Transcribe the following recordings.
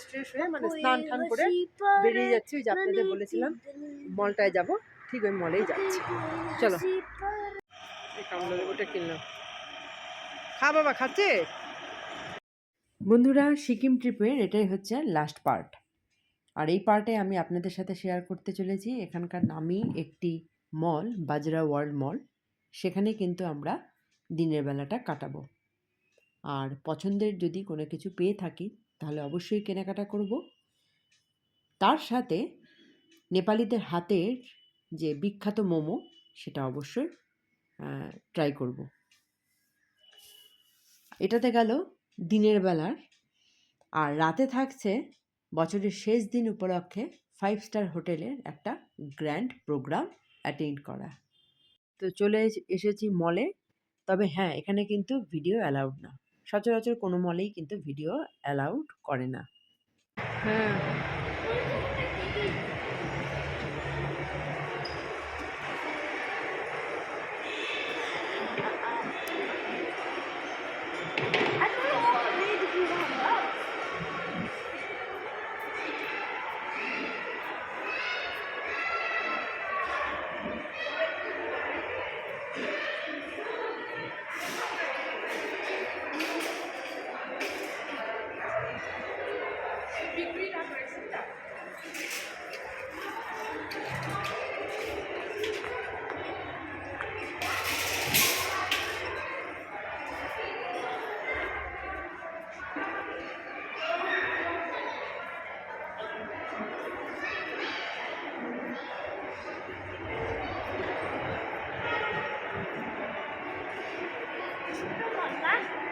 Fresh হয়ে মানে স্নান টান করে বেরিয়ে যাচ্ছি। ওই যে আপনাদের বলেছিলাম মলটায় যাব, ঠিক ওই মলেই যাচ্ছি। চলো, এই কামলা লেবুটা কিনলাম। খা বাবা, খাচ্ছে। বন্ধুরা, সিকিম ট্রিপের এটাই হচ্ছে লাস্ট পার্ট। আর এই পার্টে আমি আপনাদের সাথে শেয়ার করতে চলেছি এখানকার নামি একটি মল, বাজরা ওয়ার্ল্ড মল। সেখানে কিন্তু আমরা দিনের বেলাটা কাটাবো। আর পছন্দের যদি কোনো কিছু পেয়ে থাকি তাহলে অবশ্যই কেনাকাটা করব। তার সাথে নেপালিদের হাতের যে বিখ্যাত মোমো, সেটা অবশ্যই ট্রাই করব। এটাতে গেল দিনের বেলার। আর রাতে থাকছে বছরের শেষ দিন উপলক্ষে 5 স্টার হোটেলের একটা গ্র্যান্ড প্রোগ্রাম অ্যাটেন্ড করা। তো চলে এসেছি মলে। তবে হ্যাঁ, এখানে কিন্তু ভিডিও অ্যালাউড না। সচরাচর কোনো মলেই কিন্তু ভিডিও অ্যালাউড করে না। হ্যাঁ,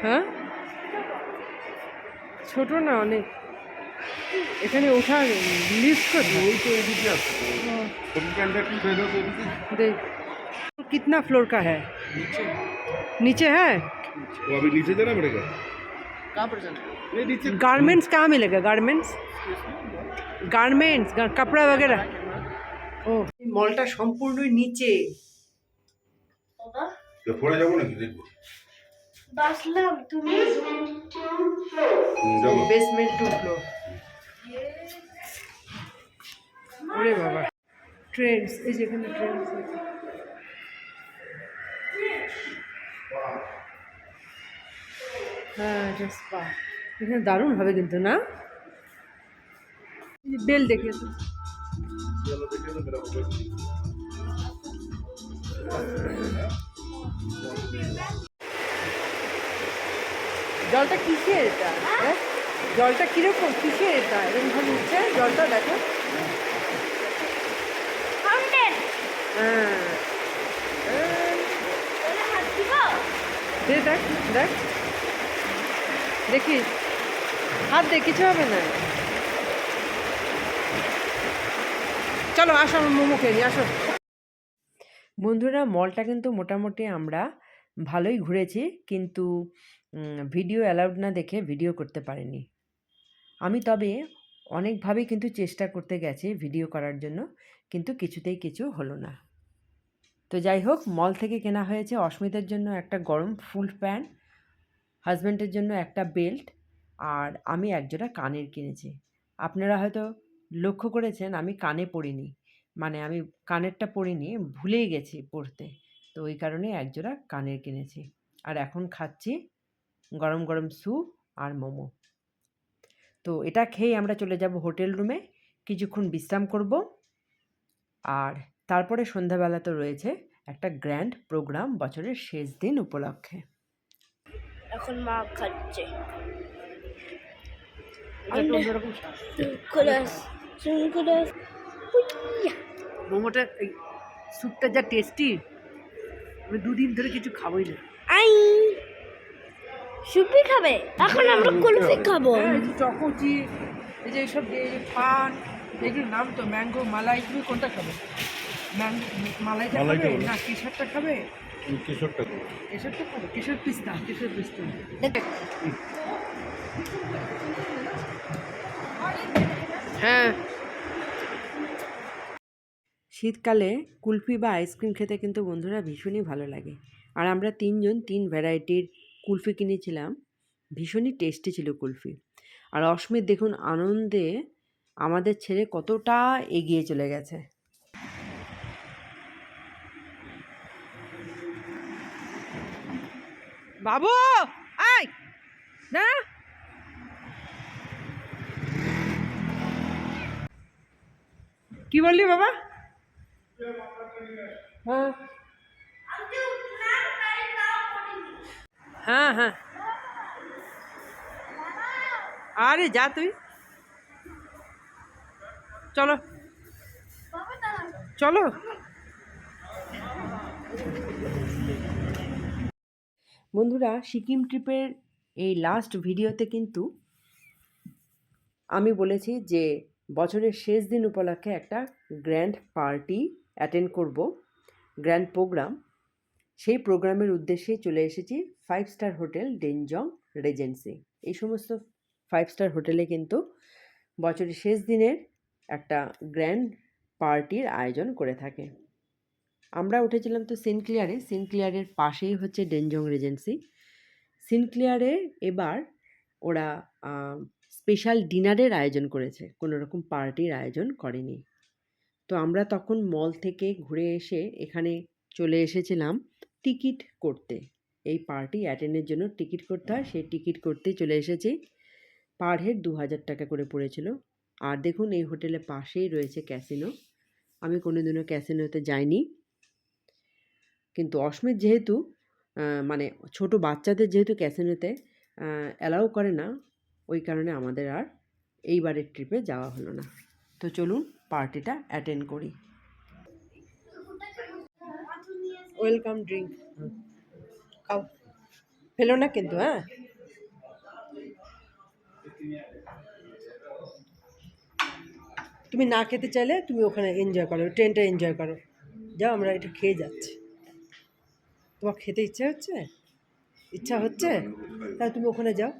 হ্যাঁ, ছোট না অনেক। এখানে ওঠার লিফট देख कितना फ्लोर का है? नीचे है। वो अभी नीचे जाना पड़ेगा। कहाँ पर जाना? नहीं, नीचे गारमेंट्स कहाँ मिलेगा? गारमेंट्स कपड़ा वगैरह। ও, মলটা সম্পূর্ণই নিচে। তো পড়ে যাবো নাকি দেখবো? বাসলাম তুমি যাবো। Basement 2 floor. ওরে বাবা, ট্রেন্ডস, এই যেখানে ট্রেন্ডস আছে। হ্যাঁ, এটা স্পা। এখানে দারুণ হবে কিন্তু, না? বেল দেখে তো। चलो देखिए तो मेरा मोबाइल জলটা কিসের এটা? হ্যাঁ, জলটা কিরকম, কিসের এটা? এরকম ভাবে উঠছে জলটা, দেখো। ফাউন্টেন হ্যাঁ, ওরা হাত দিব দেখ দেখ, দেখিস, হাত দে, কিছু হবে না। চলো আসো, আমার মোমো খেয়ে নি, আসো। বন্ধুরা, মলটা কিন্তু মোটামুটি আমরা ভালোই ঘুরেছি, কিন্তু ভিডিও অ্যালাউড না দেখে ভিডিও করতে পারিনি আমি। তবে অনেকভাবেই কিন্তু চেষ্টা করতে গেছি ভিডিও করার জন্য, কিন্তু কিছুতেই কিছু হলো না। তো যাই হোক, মল থেকে কেনা হয়েছে অস্মিতার জন্য একটা গরম ফুল প্যান্ট, হাজব্যান্ডের জন্য একটা বেল্ট, আর আমি একজোড়া কানের কিনেছি। আপনারা হয়তো লক্ষ্য করেছেন আমি কানে পরিনি, মানে আমি কানেরটা পরিনি, ভুলেই গেছি পরতে। তো ওই কারণে একজোড়া কানের কিনেছি। আর এখন খাচ্ছি গরম গরম স্যুপ আর মোমো। তো এটা খেয়েই আমরা চলে যাব হোটেল রুমে, কিছুক্ষণ বিশ্রাম করব। আর তারপরে সন্ধ্যাবেলা তো রয়েছে একটা গ্র্যান্ড প্রোগ্রাম বছরের শেষ দিন উপলক্ষে। এখন মা খাচ্ছে মোমোটা, এই স্যুপটা যা টেস্টি, আমি 2 দিন ধরে কিছু খাবোই না। আই সুপি খাবে, এখন আমরা কুলফি খাবো। হ্যাঁ, এই যে চকোচি, এই যে এইসব, এই যে পান, এগুলোর নাম তো ম্যাঙ্গো মালাই। তুমি কোনটা খাবে? মালাইটা খাবে না কেশরটা খাবে? কেশরটা কেশরটা খাবে, কেশর পিস্তা। হ্যাঁ, শীতকালে কুলফি বা আইসক্রিম খেতে কিন্তু বন্ধুরা ভীষণই ভালো লাগে। আর আমরা 3 জন 3 ভ্যারাইটির কুলফি কিনেছিলাম, ভীষণই টেস্টি ছিল কুলফি। আর অস্মিত দেখুন আনন্দে আমাদের ছেড়ে কতটা এগিয়ে চলে গেছে। বাবু আয় না, কি বললি বাবা? হ্যাঁ হ্যাঁ হ্যাঁ, আরে যা তুই, চলো চলো। বন্ধুরা, সিকিম ট্রিপের এই লাস্ট ভিডিওতে কিন্তু আমি বলেছি যে বছরের শেষ দিন উপলক্ষে একটা গ্র্যান্ড পার্টি অ্যাটেন্ড করব, গ্র্যান্ড প্রোগ্রাম। সেই প্রোগ্রামের উদ্দেশ্যে চলে এসেছি 5 স্টার হোটেল ডেনজং রিজেন্সি। এই সমস্ত 5 স্টার হোটেলে কিন্তু বছরের শেষ দিনের একটা গ্র্যান্ড পার্টির আয়োজন করে থাকে। আমরা উঠেছিলাম তো সিনক্লিয়ারে, সিনক্লিয়ারের পাশেই হচ্ছে ডেনজং রিজেন্সি। সিনক্লিয়ারে এবার ওরা স্পেশাল ডিনারের আয়োজন করেছে, কোনো রকম পার্টির আয়োজন করেনি। তো আমরা তখন মল থেকে ঘুরে এসে এখানে চলে এসেছিলাম টিকিট করতে। এই পার্টি অ্যাটেন্ডের জন্য টিকিট করতে হয়, সেই টিকিট করতেই চলে এসেছি। পার হেড 2000 টাকা করে পড়েছিল। আর দেখুন এই হোটেলের পাশেই রয়েছে ক্যাসিনো। আমি কোনোদিনও ক্যাসিনোতে যাইনি, কিন্তু অস্মিত যেহেতু মানে ছোট বাচ্চাদের যেহেতু ক্যাসিনোতে অ্যালাউ করে না, ওই কারণে আমাদের আর এইবারের ট্রিপে যাওয়া হলো না। তো চলুন পার্টিটা অ্যাটেন্ড করি। ওয়েলকাম ড্রিঙ্ক খাও, ফেলো না কিন্তু। হ্যাঁ, তুমি না খেতে চাইলে তুমি ওখানে এনজয় করো, ট্রেনটা এনজয় করো। যাও, আমরা এটা খেয়ে যাচ্ছি। তোমার খেতে ইচ্ছা হচ্ছে? ইচ্ছা হচ্ছে, তাহলে তুমি ওখানে যাও।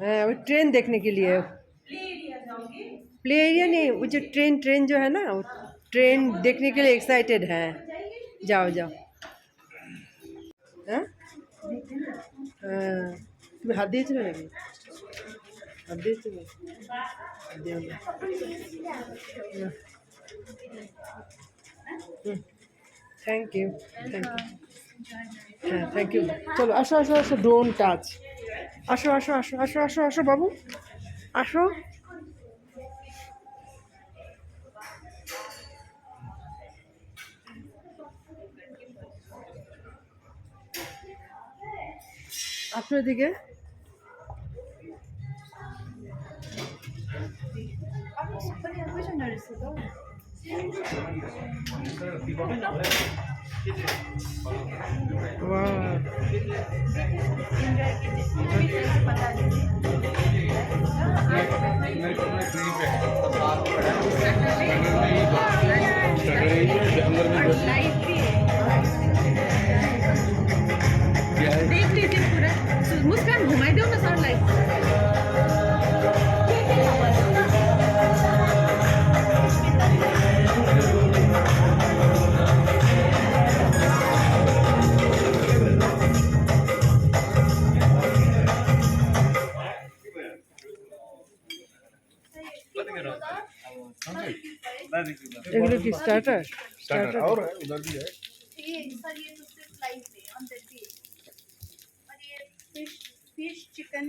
हाँ वो ट्रेन देखने के लिए। प्ले एरिया नहीं, वो जो ट्रेन जो है ना, वो ट्रेन देखने के लिए एक्साइटेड है। जाओ जाओ। हाँ तुम्हें हाथ दिए चले नाকি? हाथ दिए चले थैंक यू थैंक यू। হ্যাঁ থ্যাংক ইউ। চলো আসো আসো আসো, ডোন্ট টাচ। আসো আসো আসো আসো আসো আসো বাবু, আসো। আসো এদিকে। देख लीजिए पूरा, मुस्कान घुमाई दो ना सर लाइफ। एगुलो की स्टार्टर स्टार्टर और है, उधर भी है। ये सर ये तो सिर्फ लाइव है ऑन दैट डे। और ये फिश चिकन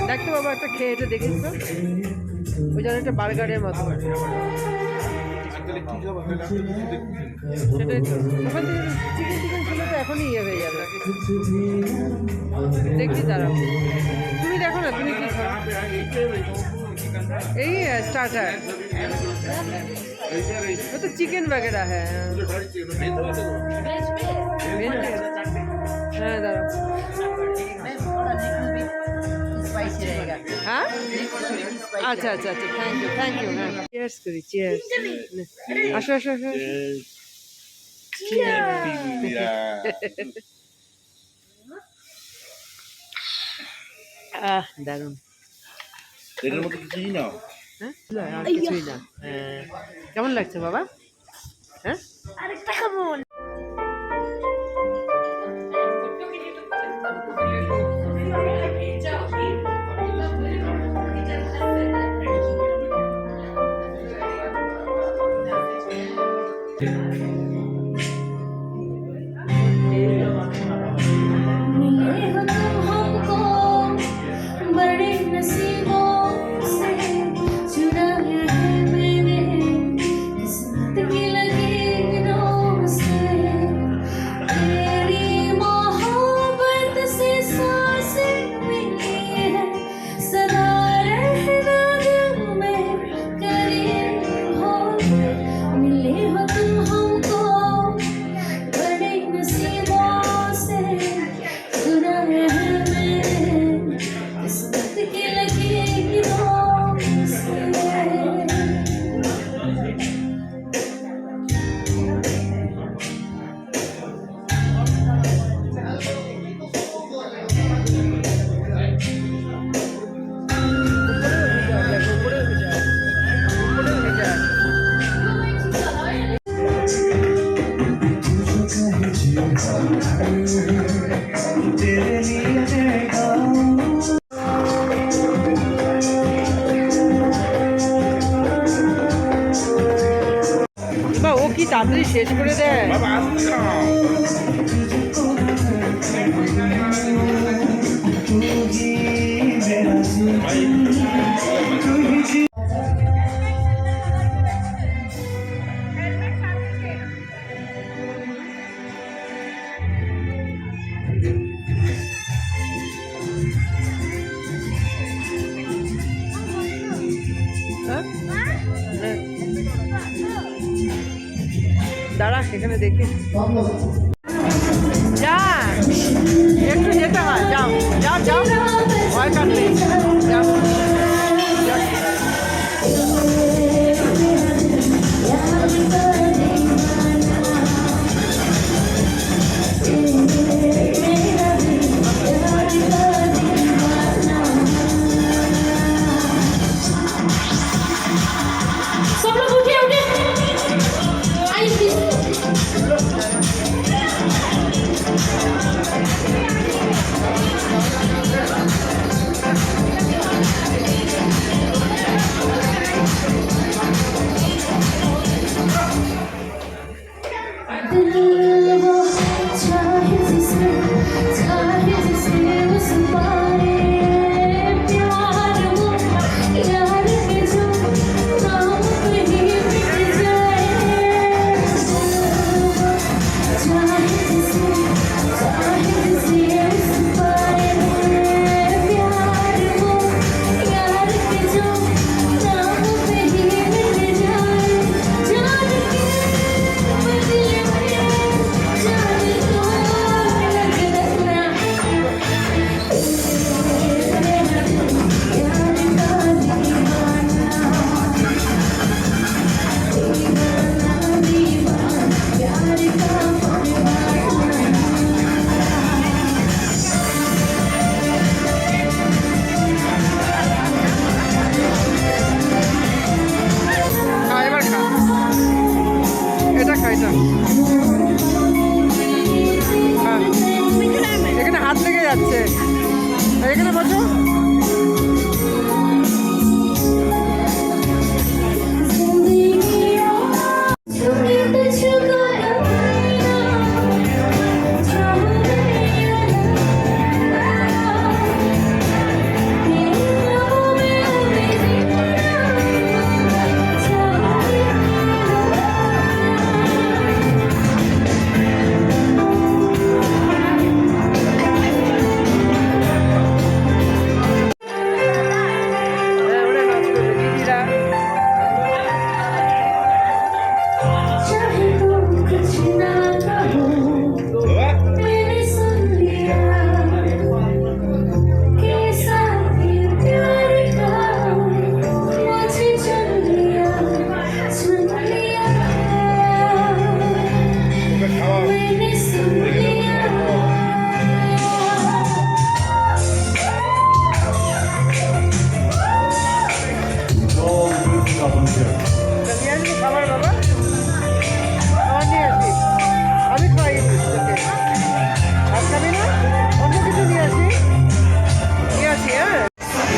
দেখতো বাবা, একটা খেয়ে এটা দেখিস তো, ওই যেন একটা বার্গারের মতো। সেটাই তো, ওখান থেকে চিকেন টিকেন ছিল তো এখনই ইয়ে হয়ে যাবে। দেখি দাঁড়াও, তুমি দেখো না তুমি কি খাও। এই স্টার্টার, वो तो चिकन वगैरह है। हाँ दाঁড়াও। हाँ अच्छा अच्छा अच्छा, थैंक यू। हाँ चियर्स करी, चियर्स। আসো আসো আসো। দারুণ। এটার মধ্যে কিছুই না। হ্যাঁ আর কিছুই না। কেমন লাগছে বাবা? হ্যাঁ আরেকটা খাবো। তাড়াতাড়ি শেষ করে দেয়। বাবা আসছে হ্যাঁ? দাঁড়া সেখানে দেখি যা একটু যেতে হয় যাও যাও যাও ভয় কাটলে যাও सब लोग उठे उठे आइए प्लीज খা এবার খা এটা খা এটা হ্যাঁ এখানে হাত লেগে যাচ্ছে আর এখানে বসো ওরা নাচ করবে দিদিরা चाहे तो कुछ ना कहो मैंने सुन लिया के साथ ये प्यार का मुझे चुन लिया मैंने सुन लिया নিয়ে আসবি খাবার বাবা খাবার নিয়ে আসবি আমি খাইয়ে দিচ্ছি তোকে আর খাবি না অন্য কিছু নিয়ে আসি হ্যাঁ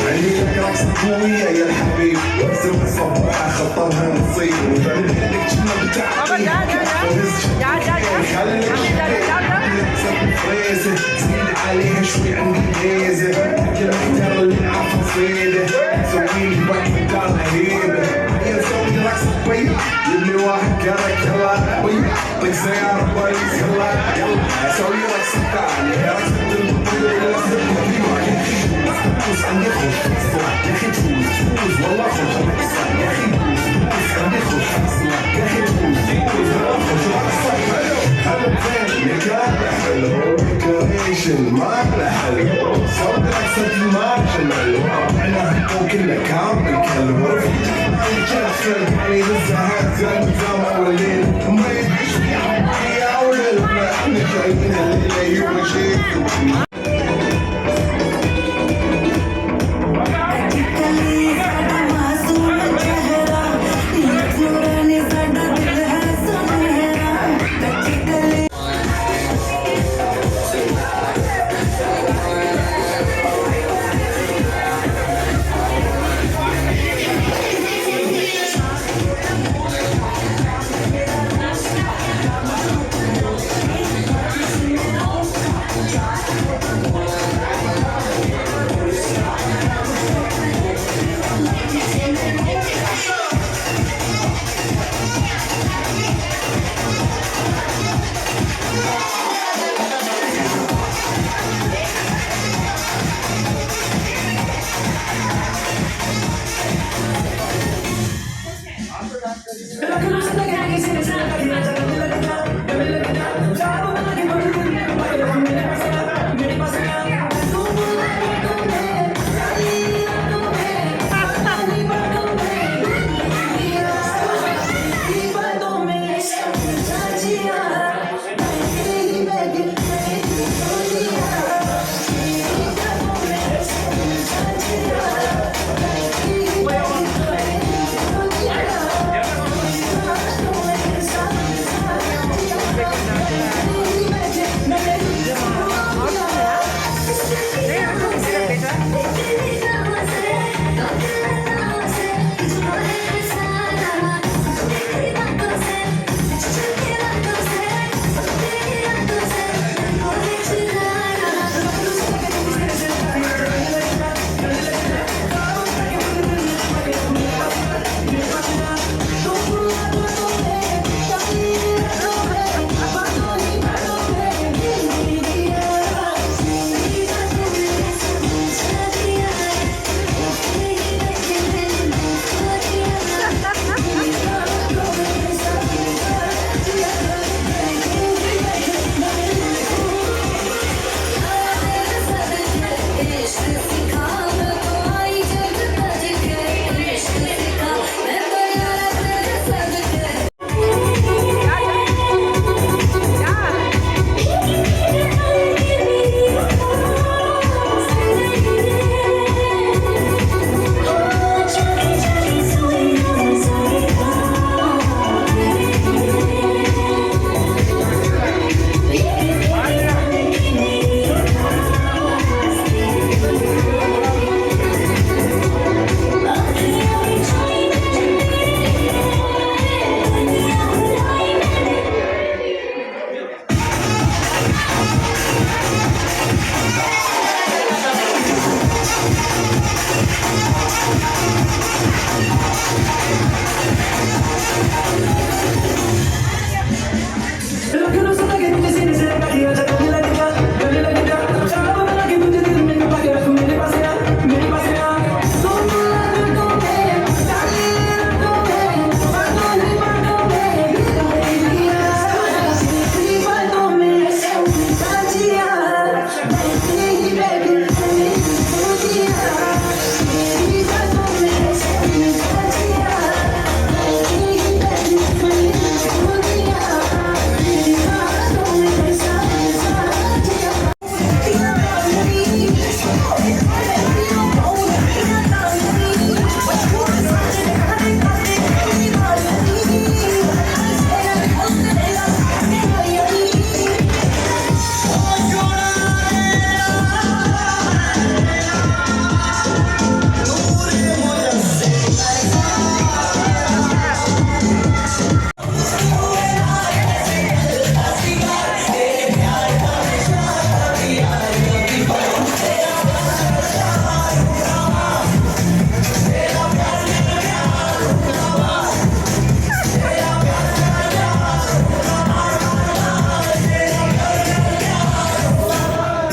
عينيك راس قوية يا الحبيب سوى صباح خطرها نصيب وبعدك شنو বাবা যা যা يا فريزة زيد عليها شوي عندي ميزة كل اختار اللي نعرفه صيدة سوي لي وقت دارها هيبة يا نسوي رقص طيب يبني واحد كانك يلا طيب طيب سيارة بوليس يلا يلا سوي رقص ثاني رقص الطيب رقص الطيب فوز عندي خوش يا اخي فوز والله خوش يا اخي فوز عندي خوش يا اخي فوز والله خوش هلا فين مكان حلو ديكوريشن ما له حلو صوت اكسد المارشل احنا كله كامل كلب جاكسون علي الزهر زين زمان والليل ما يدش يا ولد احنا جايين الليله يوم شيء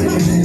Thank you.